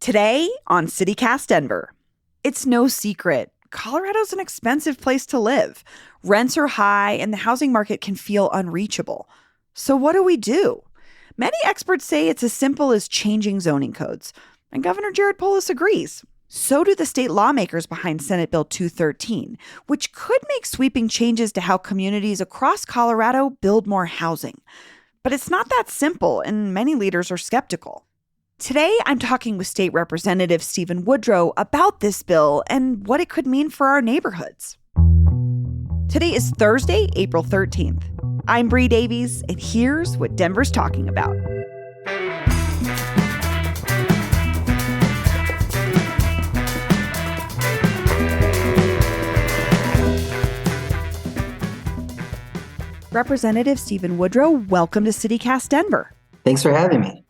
Today on CityCast Denver. It's no secret, Colorado's an expensive place to live. Rents are high and the housing market can feel unreachable. So what do we do? Many experts say it's as simple as changing zoning codes. And Governor Jared Polis agrees. So do the state lawmakers behind Senate Bill 213, which could make sweeping changes to how communities across Colorado build more housing. But it's not that simple, and many leaders are skeptical. Today, I'm talking with State Representative Steven Woodrow about this bill and what it could mean for our neighborhoods. Today is Thursday, April 13th. I'm Bree Davies, and here's what Denver's talking about. Representative Steven Woodrow, welcome to CityCast Denver. Thanks for having me.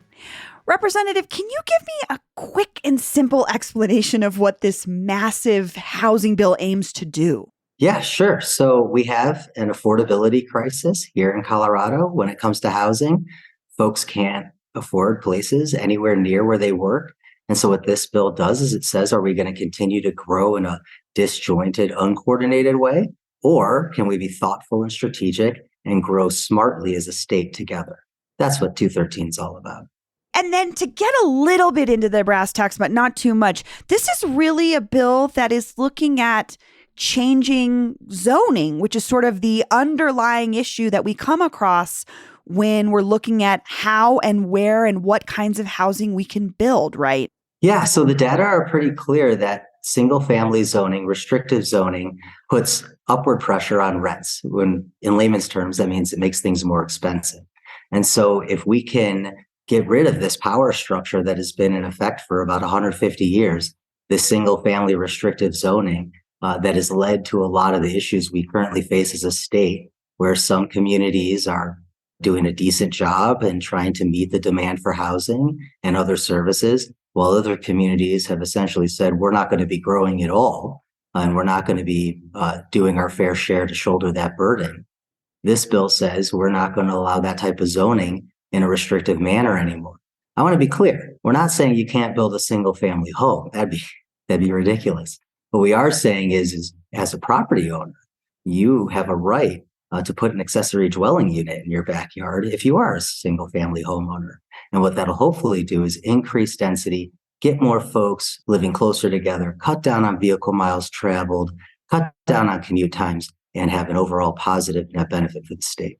Representative, can you give me a quick and simple explanation of what this massive housing bill aims to do? Yeah, sure. So we have an affordability crisis here in Colorado when it comes to housing. Folks can't afford places anywhere near where they work. And so what this bill does is it says, are we going to continue to grow in a disjointed, uncoordinated way? Or can we be thoughtful and strategic and grow smartly as a state together? That's what 213 is all about. And then to get a little bit into the brass tacks, but not too much, this is really a bill that is looking at changing zoning, which is sort of the underlying issue that we come across when we're looking at how and where and what kinds of housing we can build, right? Yeah, so the data are pretty clear that single-family zoning, restrictive zoning, puts upward pressure on rents. When, in layman's terms, that means it makes things more expensive. And so if we can get rid of this power structure that has been in effect for about 150 years, this single-family restrictive zoning that has led to a lot of the issues we currently face as a state, where some communities are doing a decent job and trying to meet the demand for housing and other services, while other communities have essentially said, we're not going to be growing at all, and we're not going to be doing our fair share to shoulder that burden. This bill says we're not going to allow that type of zoning in a restrictive manner anymore. I want to be clear. We're not saying you can't build a single family home. That'd be ridiculous. What we are saying is as a property owner, you have a right to put an accessory dwelling unit in your backyard if you are a single family homeowner. And what that'll hopefully do is increase density, get more folks living closer together, cut down on vehicle miles traveled, cut down on commute times, and have an overall positive net benefit for the state.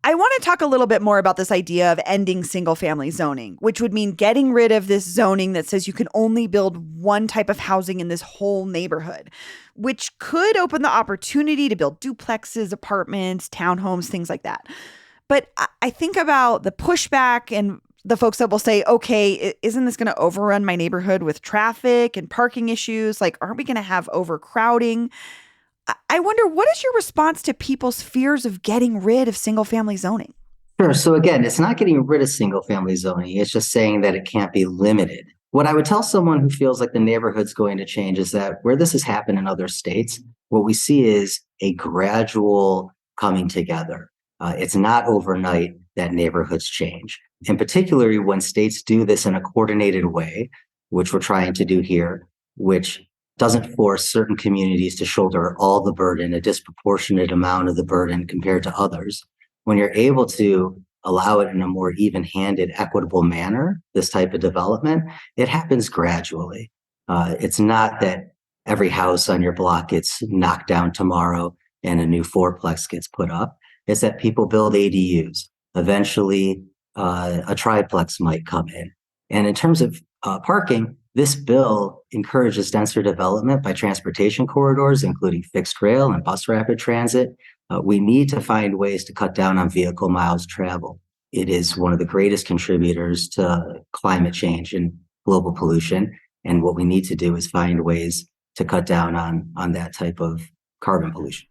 I want to talk a little bit more about this idea of ending single-family zoning, which would mean getting rid of this zoning that says you can only build one type of housing in this whole neighborhood, which could open the opportunity to build duplexes, apartments, townhomes, things like that. But I think about the pushback and the folks that will say, okay, isn't this going to overrun my neighborhood with traffic and parking issues? Like, aren't we going to have overcrowding? I wonder, what is your response to people's fears of getting rid of single-family zoning? Sure. So again, it's not getting rid of single-family zoning. It's just saying that it can't be limited. What I would tell someone who feels like the neighborhood's going to change is that where this has happened in other states, what we see is a gradual coming together. It's not overnight that neighborhoods change. And particularly when states do this in a coordinated way, which we're trying to do here, which doesn't force certain communities to shoulder all the burden, a disproportionate amount of the burden compared to others. When you're able to allow it in a more even-handed, equitable manner, this type of development, it happens gradually. It's not that every house on your block gets knocked down tomorrow and a new fourplex gets put up. It's that people build ADUs. Eventually, a triplex might come in. And in terms of parking, this bill encourages denser development by transportation corridors, including fixed rail and bus rapid transit. We need to find ways to cut down on vehicle miles traveled. It is one of the greatest contributors to climate change and global pollution. And what we need to do is find ways to cut down on that type of carbon pollution.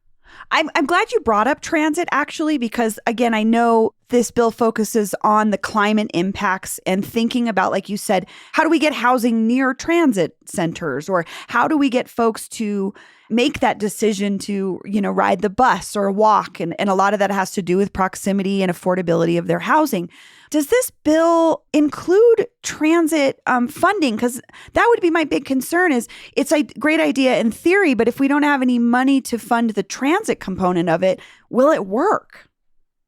I'm glad you brought up transit, actually, because, again, I know this bill focuses on the climate impacts and thinking about, like you said, how do we get housing near transit centers, or how do we get folks to make that decision to, ride the bus or walk? And a lot of that has to do with proximity and affordability of their housing. Does this bill include transit funding? Because that would be my big concern. Is it's a great idea in theory, but if we don't have any money to fund the transit component of it, will it work?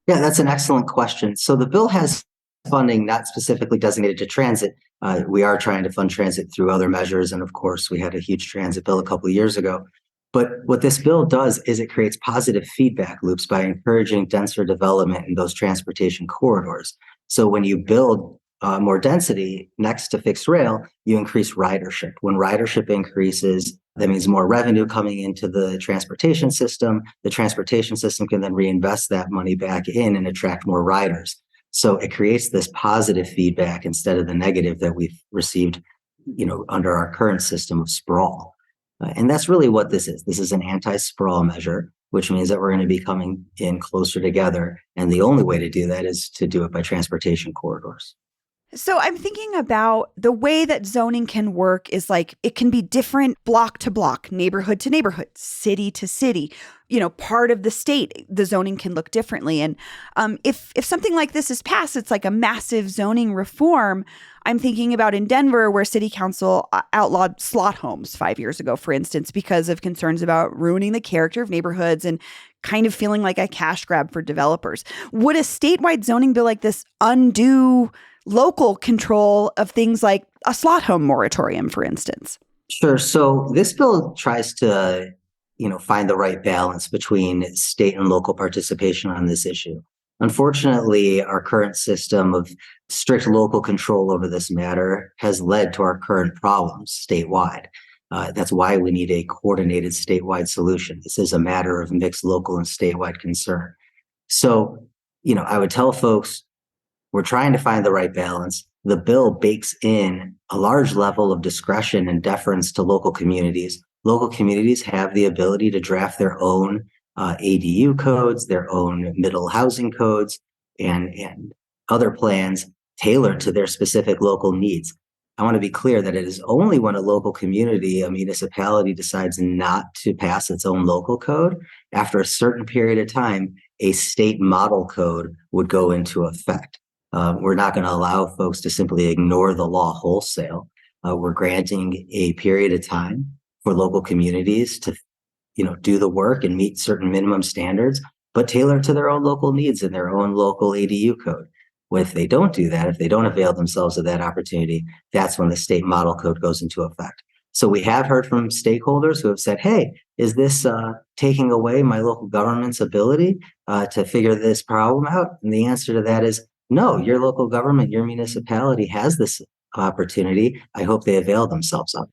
Yeah, that's an excellent question. So the bill has funding not specifically designated to transit. We are trying to fund transit through other measures. And of course, we had a huge transit bill a couple of years ago. But what this bill does is it creates positive feedback loops by encouraging denser development in those transportation corridors. So when you build more density next to fixed rail, you increase ridership. When ridership increases, that means more revenue coming into the transportation system. The transportation system can then reinvest that money back in and attract more riders. So it creates this positive feedback instead of the negative that we've received, under our current system of sprawl. And that's really what this is. This is an anti-sprawl measure, which means that we're going to be coming in closer together. And the only way to do that is to do it by transportation corridors. So I'm thinking about the way that zoning can work is like it can be different block to block, neighborhood to neighborhood, city to city, part of the state, the zoning can look differently. And if something like this is passed, it's like a massive zoning reform. I'm thinking about in Denver, where city council outlawed slot homes 5 years ago, for instance, because of concerns about ruining the character of neighborhoods and kind of feeling like a cash grab for developers. Would a statewide zoning bill like this undo local control of things like a slot home moratorium, for instance? Sure. So this bill tries to, find the right balance between state and local participation on this issue. Unfortunately, our current system of strict local control over this matter has led to our current problems statewide. That's why we need a coordinated statewide solution. This is a matter of mixed local and statewide concern. So, I would tell folks, we're trying to find the right balance. The bill bakes in a large level of discretion and deference to local communities. Local communities have the ability to draft their own ADU codes, their own middle housing codes, and other plans tailored to their specific local needs. I want to be clear that it is only when a local community, a municipality, decides not to pass its own local code, after a certain period of time, a state model code would go into effect. We're not going to allow folks to simply ignore the law wholesale. We're granting a period of time for local communities to, do the work and meet certain minimum standards, but tailor to their own local needs and their own local ADU code. Well, if they don't do that, if they don't avail themselves of that opportunity, that's when the state model code goes into effect. So we have heard from stakeholders who have said, hey, is this taking away my local government's ability to figure this problem out? And the answer to that is no, your local government, your municipality has this opportunity. I hope they avail themselves of it.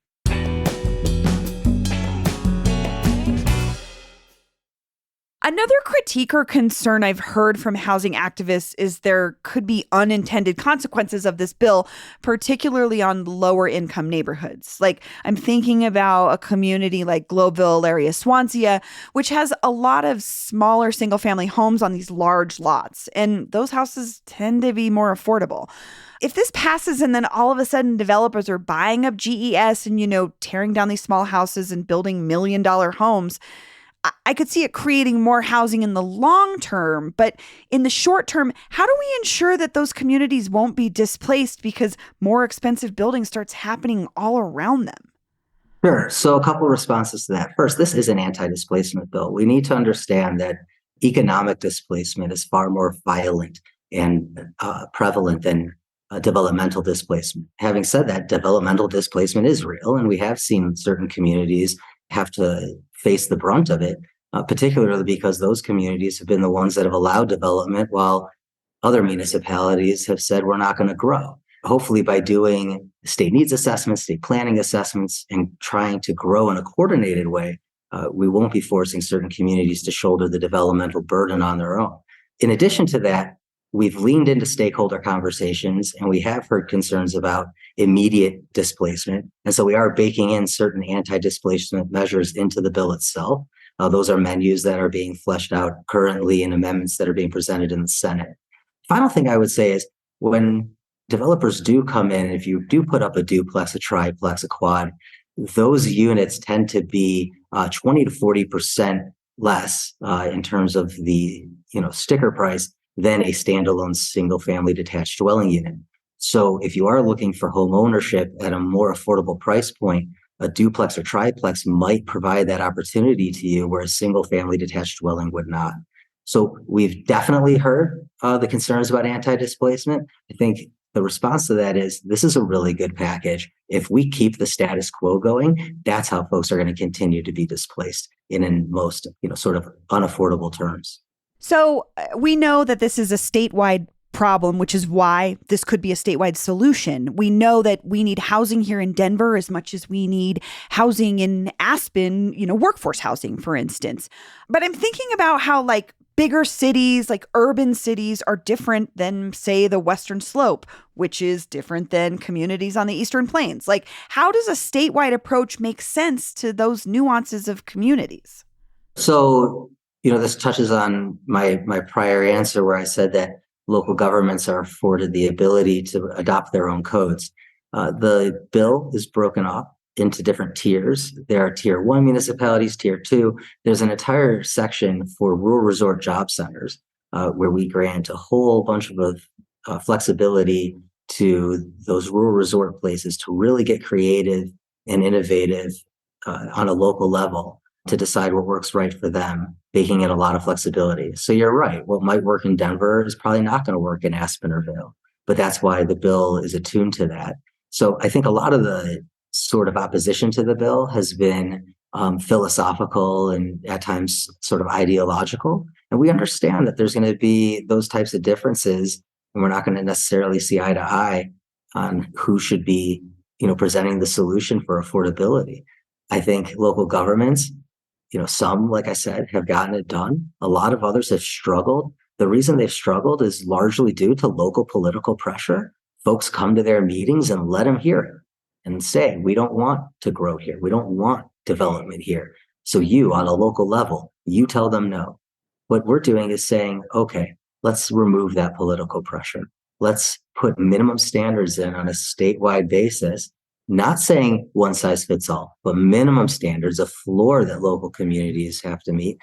Another critique or concern I've heard from housing activists is there could be unintended consequences of this bill, particularly on lower income neighborhoods. Like I'm thinking about a community like Globeville area, Swansea, which has a lot of smaller single family homes on these large lots. And those houses tend to be more affordable. If this passes and then all of a sudden developers are buying up GES and, tearing down these small houses and building $1 million homes, I could see it creating more housing in the long term, but in the short term, how do we ensure that those communities won't be displaced because more expensive building starts happening all around them? Sure. So a couple of responses to that. First, this is an anti-displacement bill. We need to understand that economic displacement is far more violent and prevalent than developmental displacement. Having said that, developmental displacement is real, and we have seen certain communities have to face the brunt of it, particularly because those communities have been the ones that have allowed development while other municipalities have said we're not going to grow. Hopefully by doing state needs assessments, state planning assessments, and trying to grow in a coordinated way, we won't be forcing certain communities to shoulder the developmental burden on their own. In addition to that, we've leaned into stakeholder conversations and we have heard concerns about immediate displacement. And so we are baking in certain anti-displacement measures into the bill itself. Those are menus that are being fleshed out currently in amendments that are being presented in the Senate. Final thing I would say is when developers do come in, if you do put up a duplex, a triplex, a quad, those units tend to be 20 to 40% less in terms of the sticker price than a standalone single family detached dwelling unit. So if you are looking for home ownership at a more affordable price point, a duplex or triplex might provide that opportunity to you where a single family detached dwelling would not. So we've definitely heard the concerns about anti-displacement. I think the response to that is this is a really good package. If we keep the status quo going, that's how folks are going to continue to be displaced in most, sort of unaffordable terms. So we know that this is a statewide problem, which is why this could be a statewide solution. We know that we need housing here in Denver as much as we need housing in Aspen, workforce housing, for instance. But I'm thinking about how like bigger cities, like urban cities, are different than, say, the Western Slope, which is different than communities on the Eastern Plains. Like, how does a statewide approach make sense to those nuances of communities? So, this touches on my prior answer where I said that local governments are afforded the ability to adopt their own codes. The bill is broken up into different tiers. There are tier 1 municipalities, tier 2. There's an entire section for rural resort job centers where we grant a whole bunch of flexibility to those rural resort places to really get creative and innovative on a local level to decide what works right for them, baking in a lot of flexibility. So you're right. What might work in Denver is probably not going to work in Aspen or Vail, but that's why the bill is attuned to that. So I think a lot of the sort of opposition to the bill has been philosophical and at times sort of ideological. And we understand that there's going to be those types of differences, and we're not going to necessarily see eye to eye on who should be, presenting the solution for affordability. I think local governments, some, like I said, have gotten it done. A lot of others have struggled. The reason they've struggled is largely due to local political pressure. Folks come to their meetings and let them hear it and say, we don't want to grow here. We don't want development here. So you, on a local level, you tell them no. What we're doing is saying, okay, let's remove that political pressure. Let's put minimum standards in on a statewide basis. Not saying one size fits all, but minimum standards, a floor that local communities have to meet.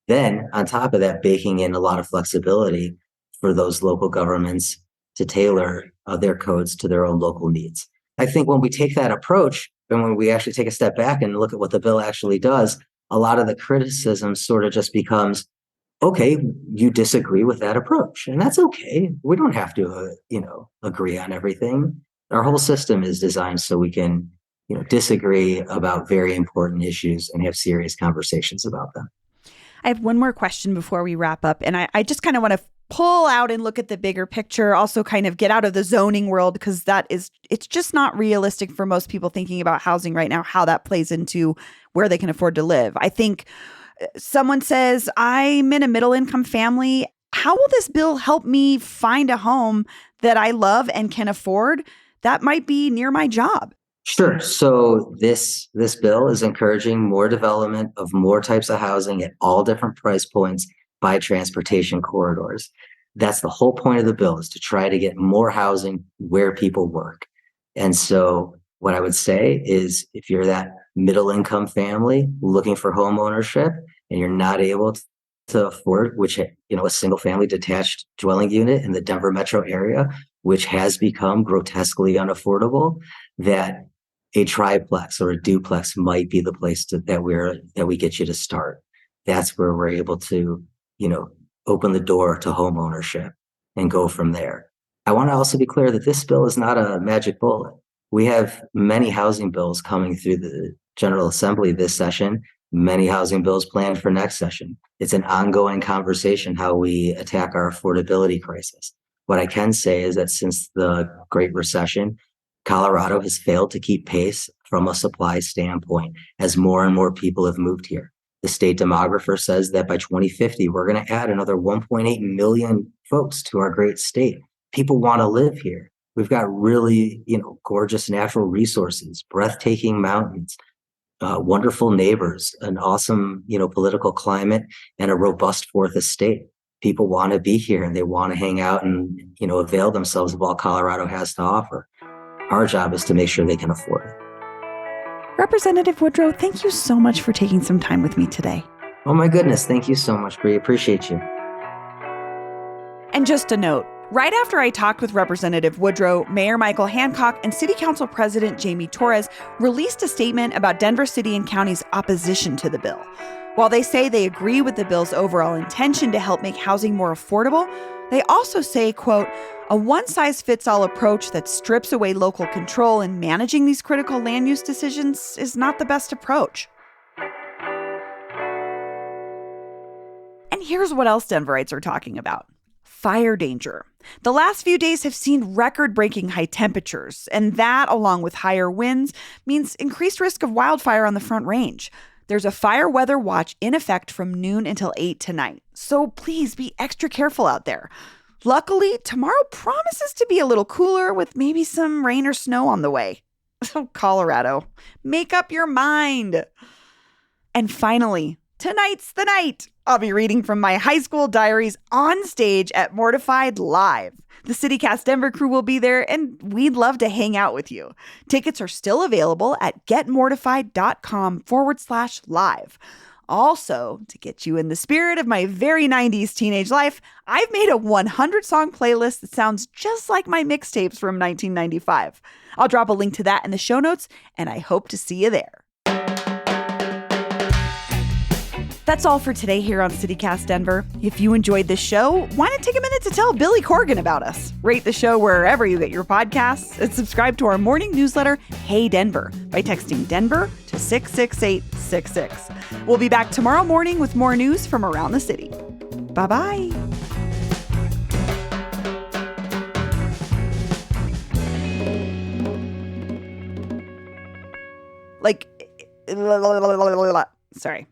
Then on top of that, baking in a lot of flexibility for those local governments to tailor their codes to their own local needs. I think when we take that approach and when we actually take a step back and look at what the bill actually does, a lot of the criticism sort of just becomes, okay, you disagree with that approach. And that's okay. We don't have to, agree on everything. Our whole system is designed so we can, disagree about very important issues and have serious conversations about them. I have one more question before we wrap up. And I just kind of want to pull out and look at the bigger picture, also kind of get out of the zoning world, because it's just not realistic for most people thinking about housing right now, how that plays into where they can afford to live. I think someone says, I'm in a middle income family. How will this bill help me find a home that I love and can afford that might be near my job? Sure. So this bill is encouraging more development of more types of housing at all different price points by transportation corridors. That's the whole point of the bill, is to try to get more housing where people work. And so what I would say is if you're that middle income family looking for home ownership and you're not able to afford, which, a single family detached dwelling unit in the Denver metro area, which has become grotesquely unaffordable, that a triplex or a duplex might be the place that we get you to start. That's where we're able to, open the door to home ownership and go from there. I want to also be clear that this bill is not a magic bullet. We have many housing bills coming through the General Assembly this session, many housing bills planned for next session. It's an ongoing conversation how we attack our affordability crisis. What I can say is that since the Great Recession, Colorado has failed to keep pace from a supply standpoint as more and more people have moved here. The state demographer says that by 2050, we're going to add another 1.8 million folks to our great state. People want to live here. We've got really, gorgeous natural resources, breathtaking mountains, wonderful neighbors, an awesome, political climate, and a robust fourth estate. people want to be here and they want to hang out and, avail themselves of all Colorado has to offer. Our job is to make sure they can afford it. Representative Woodrow, thank you so much for taking some time with me today. Oh my goodness, thank you so much, Bree. Appreciate you. And just a note, right after I talked with Representative Woodrow, Mayor Michael Hancock and City Council President Jamie Torres released a statement about Denver City and County's opposition to the bill. While they say they agree with the bill's overall intention to help make housing more affordable, they also say, quote, a one-size-fits-all approach that strips away local control in managing these critical land use decisions is not the best approach. And here's what else Denverites are talking about. Fire danger. The last few days have seen record-breaking high temperatures, and that, along with higher winds, means increased risk of wildfire on the Front Range. There's a fire weather watch in effect from noon until 8 tonight, so please be extra careful out there. Luckily, tomorrow promises to be a little cooler with maybe some rain or snow on the way. Oh, Colorado, make up your mind. And finally, tonight's the night. I'll be reading from my high school diaries on stage at Mortified Live. The CityCast Denver crew will be there, and we'd love to hang out with you. Tickets are still available at getmortified.com/live. Also, to get you in the spirit of my very 90s teenage life, I've made a 100-song playlist that sounds just like my mixtapes from 1995. I'll drop a link to that in the show notes, and I hope to see you there. That's all for today here on CityCast Denver. If you enjoyed this show, why not take a minute to tell Billy Corgan about us? Rate the show wherever you get your podcasts and subscribe to our morning newsletter, Hey Denver, by texting Denver to 66866. We'll be back tomorrow morning with more news from around the city. Bye-bye. Sorry.